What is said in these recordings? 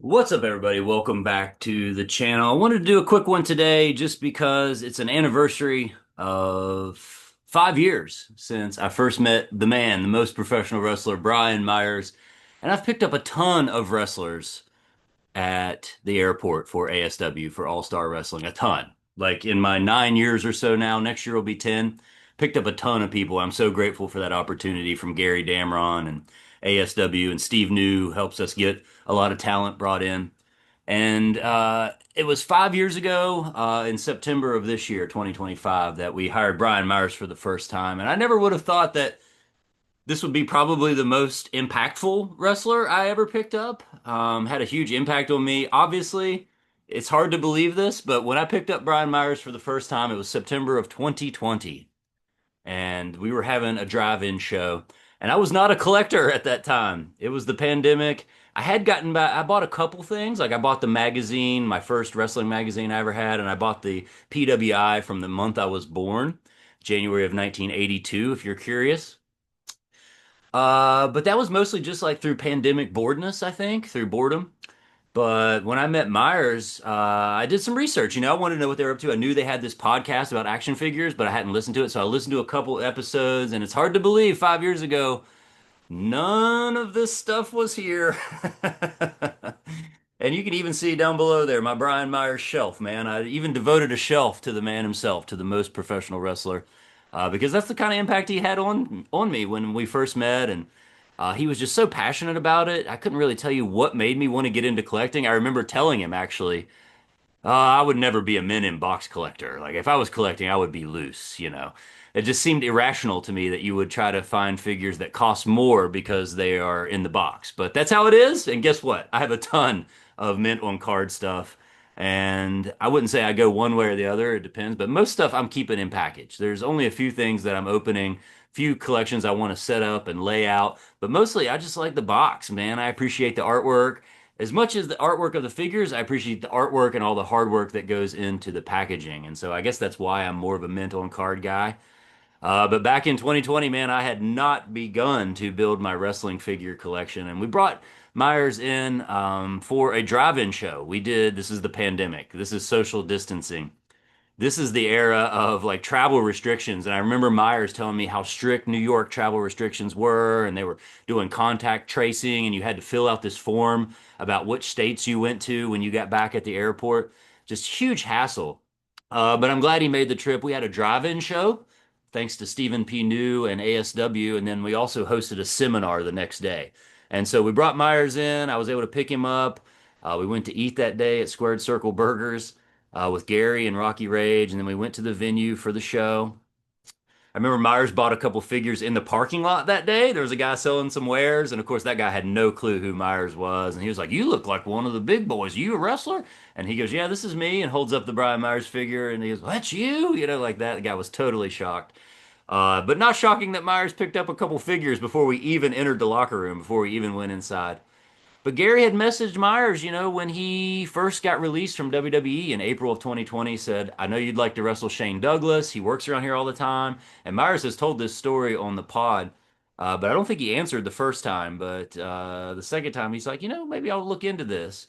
What's up, everybody? Welcome back to the channel. I wanted to do a quick one today just because it's an anniversary of 5 years since I first met the man, the most professional wrestler, Brian Myers. And I've picked up a ton of wrestlers at the airport for ASW, for All-Star Wrestling, a ton. Like in my 9 years or so now, next year will be 10. Picked up a ton of people. I'm so grateful for that opportunity from Gary Damron and ASW, and Steve New helps us get a lot of talent brought in. And it was 5 years ago, in September of this year, 2025, that we hired Brian Myers for the first time. And I never would have thought that this would be probably the most impactful wrestler I ever picked up. Had a huge impact on me. Obviously, it's hard to believe this, but when I picked up Brian Myers for the first time, it was September of 2020, and we were having a drive-in show. And I was not a collector at that time. It was the pandemic. I had gotten back, I bought a couple things. Like I bought the magazine, my first wrestling magazine I ever had, and I bought the PWI from the month I was born, January of 1982, if you're curious. But that was mostly just like through pandemic boredness, I think, through boredom. But when I met Myers, I did some research. I wanted to know what they were up to. I knew they had this podcast about action figures, but I hadn't listened to it. So I listened to a couple episodes, and it's hard to believe 5 years ago, none of this stuff was here. And you can even see down below there my Brian Myers shelf, man. I even devoted a shelf to the man himself, to the most professional wrestler, because that's the kind of impact he had on me when we first met, and he was just so passionate about it. I couldn't really tell you what made me want to get into collecting. I remember telling him actually, I would never be a men in box collector. Like if I was collecting, I would be loose. It just seemed irrational to me that you would try to find figures that cost more because they are in the box. But that's how it is. And guess what? I have a ton of mint on card stuff. And I wouldn't say I go one way or the other. It depends. But most stuff I'm keeping in package. There's only a few things that I'm opening, few collections I want to set up and lay out. But mostly I just like the box, man. I appreciate the artwork. As much as the artwork of the figures, I appreciate the artwork and all the hard work that goes into the packaging. And so I guess that's why I'm more of a mint on card guy. But back in 2020, man, I had not begun to build my wrestling figure collection. And we brought Myers in for a drive-in show. This is the pandemic. This is social distancing. This is the era of like travel restrictions. And I remember Myers telling me how strict New York travel restrictions were, and they were doing contact tracing, and you had to fill out this form about which states you went to when you got back at the airport. Just huge hassle. But I'm glad he made the trip. We had a drive-in show, thanks to Stephen P. New and ASW, and then we also hosted a seminar the next day. And so we brought Myers in. I was able to pick him up. We went to eat that day at Squared Circle Burgers with Gary and Rocky Rage, and then we went to the venue for the show. I remember Myers bought a couple figures in the parking lot that day. There was a guy selling some wares, and of course that guy had no clue who Myers was, and he was like, "You look like one of the big boys. Are you a wrestler?" And he goes, "Yeah, this is me," and holds up the Brian Myers figure, and he goes, "Well, that's you," like that. The guy was totally shocked. But not shocking that Myers picked up a couple figures before we even entered the locker room, before we even went inside. But Gary had messaged Myers, when he first got released from WWE in April of 2020, said, "I know you'd like to wrestle Shane Douglas. He works around here all the time." And Myers has told this story on the pod, but I don't think he answered the first time. But the second time, he's like, maybe I'll look into this.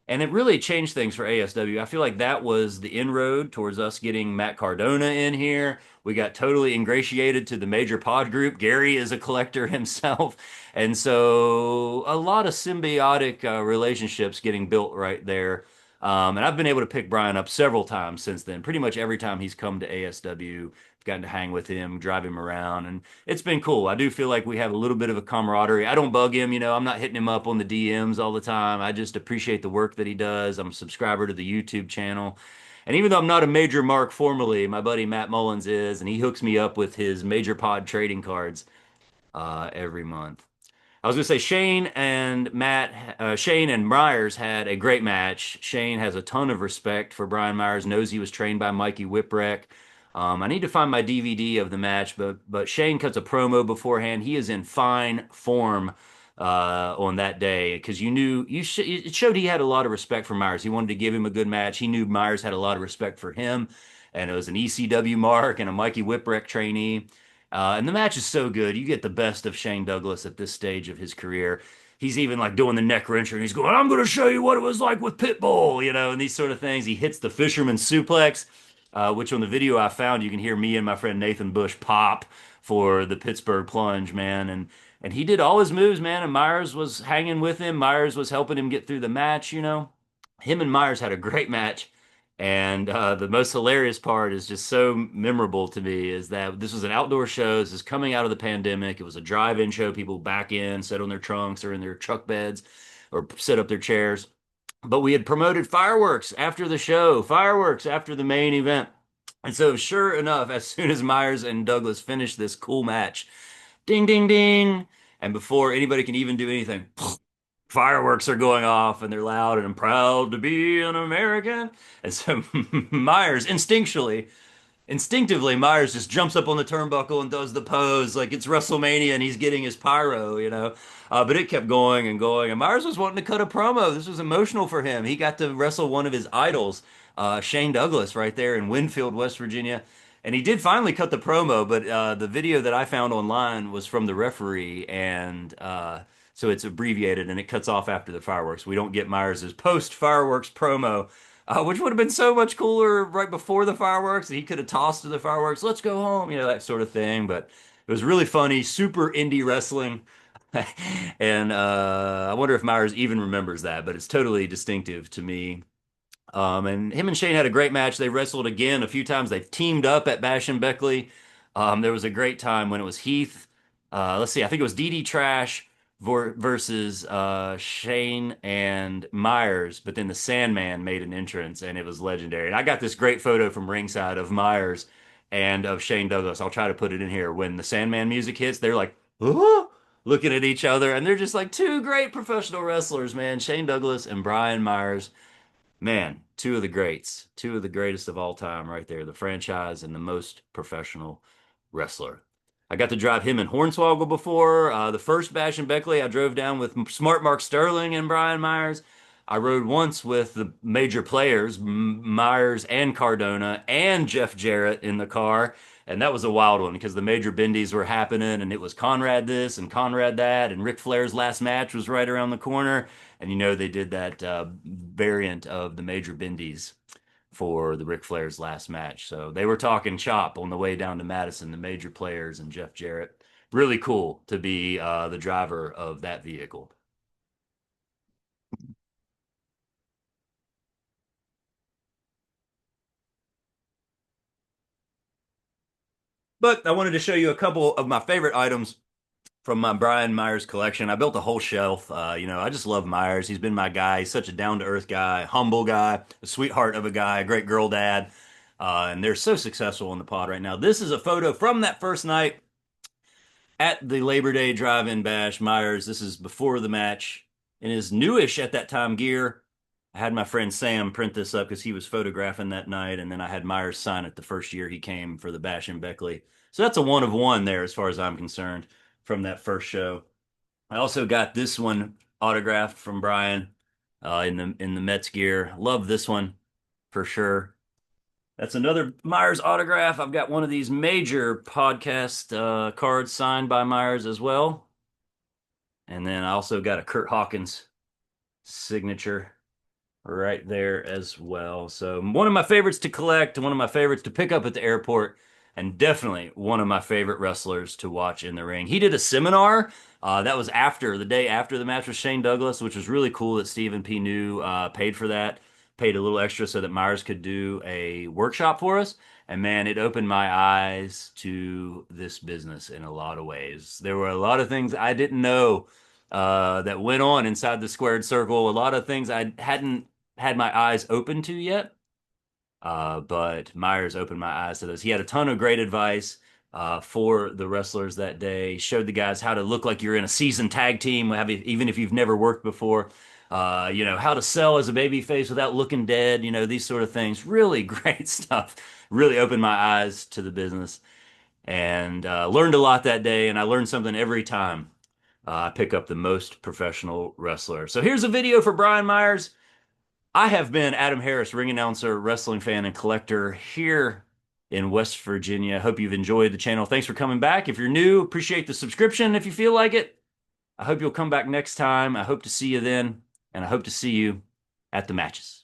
And it really changed things for ASW. I feel like that was the inroad towards us getting Matt Cardona in here. We got totally ingratiated to the major pod group. Gary is a collector himself. And so a lot of symbiotic relationships getting built right there. And I've been able to pick Brian up several times since then. Pretty much every time he's come to ASW, I've gotten to hang with him, drive him around, and it's been cool. I do feel like we have a little bit of a camaraderie. I don't bug him, I'm not hitting him up on the DMs all the time. I just appreciate the work that he does. I'm a subscriber to the YouTube channel. And even though I'm not a major mark formally, my buddy Matt Mullins is, and he hooks me up with his major pod trading cards every month. I was going to say Shane and Myers had a great match. Shane has a ton of respect for Brian Myers, knows he was trained by Mikey Whipwreck. I need to find my DVD of the match, but Shane cuts a promo beforehand. He is in fine form on that day because it showed he had a lot of respect for Myers. He wanted to give him a good match. He knew Myers had a lot of respect for him, and it was an ECW mark and a Mikey Whipwreck trainee. And the match is so good. You get the best of Shane Douglas at this stage of his career. He's even like doing the neck wrencher and he's going, I'm going to show you what it was like with Pitbull, and these sort of things. He hits the fisherman suplex, which on the video I found, you can hear me and my friend Nathan Bush pop for the Pittsburgh plunge, man. And he did all his moves, man. And Myers was hanging with him. Myers was helping him get through the match. Him and Myers had a great match. And the most hilarious part is just so memorable to me is that this was an outdoor show. This is coming out of the pandemic. It was a drive-in show. People back in, sit on their trunks or in their truck beds or set up their chairs. But we had promoted fireworks after the show, fireworks after the main event. And so, sure enough, as soon as Myers and Douglas finished this cool match, ding, ding, ding. And before anybody can even do anything, fireworks are going off and they're loud and I'm proud to be an American. And so Myers instinctively, Myers just jumps up on the turnbuckle and does the pose like it's WrestleMania and he's getting his pyro. But it kept going and going. And Myers was wanting to cut a promo. This was emotional for him. He got to wrestle one of his idols, Shane Douglas, right there in Winfield, West Virginia. And he did finally cut the promo, but the video that I found online was from the referee, and so it's abbreviated and it cuts off after the fireworks. We don't get Myers' post fireworks promo, which would have been so much cooler right before the fireworks. He could have tossed to the fireworks, let's go home, that sort of thing. But it was really funny, super indie wrestling. And I wonder if Myers even remembers that, but it's totally distinctive to me. And him and Shane had a great match. They wrestled again a few times. They teamed up at Bash and Beckley. There was a great time when it was Heath. Let's see, I think it was DD Trash versus Shane and Myers, but then the Sandman made an entrance and it was legendary. And I got this great photo from ringside of Myers and of Shane Douglas. I'll try to put it in here. When the Sandman music hits, they're like, "Ooh," looking at each other, and they're just like two great professional wrestlers, man. Shane Douglas and Brian Myers. Man, two of the greats, two of the greatest of all time, right there. The franchise and the most professional wrestler. I got to drive him in Hornswoggle before. The first Bash in Beckley, I drove down with Smart Mark Sterling and Brian Myers. I rode once with the major players, Myers and Cardona, and Jeff Jarrett in the car. And that was a wild one because the major bendies were happening, and it was Conrad this and Conrad that, and Ric Flair's last match was right around the corner. And they did that variant of the major bendies for the Ric Flair's last match. So they were talking chop on the way down to Madison, the major players and Jeff Jarrett. Really cool to be the driver of that vehicle. But I wanted to show you a couple of my favorite items from my Brian Myers collection. I built a whole shelf. I just love Myers. He's been my guy. He's such a down-to-earth guy, humble guy, a sweetheart of a guy, a great girl dad. And they're so successful in the pod right now. This is a photo from that first night at the Labor Day Drive-In Bash. Myers, this is before the match in his newish at that time gear. I had my friend Sam print this up because he was photographing that night, and then I had Myers sign it the first year he came for the Bash in Beckley. So that's a one of one there as far as I'm concerned from that first show. I also got this one autographed from Brian in the Mets gear. Love this one for sure. That's another Myers autograph. I've got one of these major podcast cards signed by Myers as well. And then I also got a Kurt Hawkins signature right there as well. So one of my favorites to collect, one of my favorites to pick up at the airport, and definitely one of my favorite wrestlers to watch in the ring. He did a seminar that was after the day after the match with Shane Douglas, which was really cool that Stephen P. New paid for that, paid a little extra so that Myers could do a workshop for us. And man, it opened my eyes to this business in a lot of ways. There were a lot of things I didn't know that went on inside the squared circle, a lot of things I hadn't had my eyes open to yet. But Myers opened my eyes to those. He had a ton of great advice for the wrestlers that day. Showed the guys how to look like you're in a seasoned tag team, even if you've never worked before. How to sell as a baby face without looking dead. These sort of things. Really great stuff. Really opened my eyes to the business and learned a lot that day. And I learned something every time I pick up the most professional wrestler. So here's a video for Brian Myers. I have been Adam Harris, ring announcer, wrestling fan, and collector here in West Virginia. I hope you've enjoyed the channel. Thanks for coming back. If you're new, appreciate the subscription if you feel like it. I hope you'll come back next time. I hope to see you then, and I hope to see you at the matches.